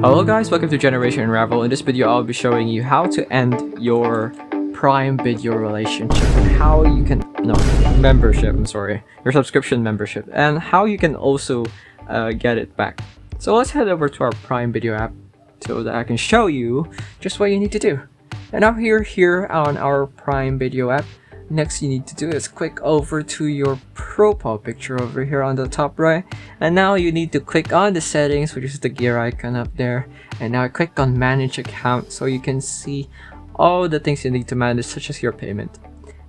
Hello guys, welcome to Generation Unravel. In this video, I'll be showing you how to end your Prime Video relationship and how you can, your subscription membership, and how you can also get it back. So let's head over to our Prime Video app so that I can show you just what you need to do. And now here on our Prime Video app, next you need to do is click over to your profile picture over here on the top right, and now you need to click on the settings, which is the gear icon up there, and now click on manage account so you can see all the things you need to manage, such as your payment.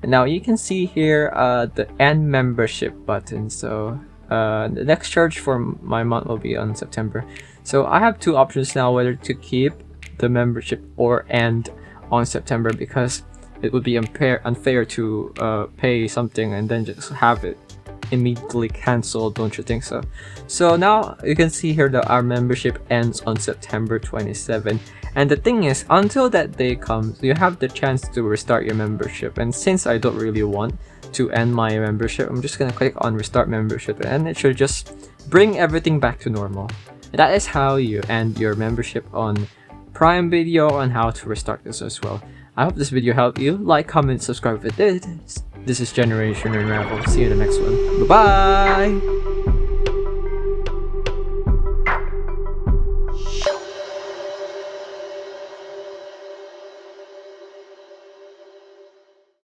And now you can see here the end membership button. So the next charge for my month will be on September. So I have two options now, whether to keep the membership or end on September, because it would be unfair to pay something and then just have it immediately cancelled, don't you think so? So now you can see here that our membership ends on September 27, and the thing is, until that day comes, you have the chance to restart your membership. And since I don't really want to end my membership, I'm just gonna click on restart membership, and it should just bring everything back to normal. And that is how you end your membership on Prime Video, and how to restart this as well. I hope this video helped you. Like, comment, subscribe if it did. This is Generation Unravel. See you in the next one. Bye-bye!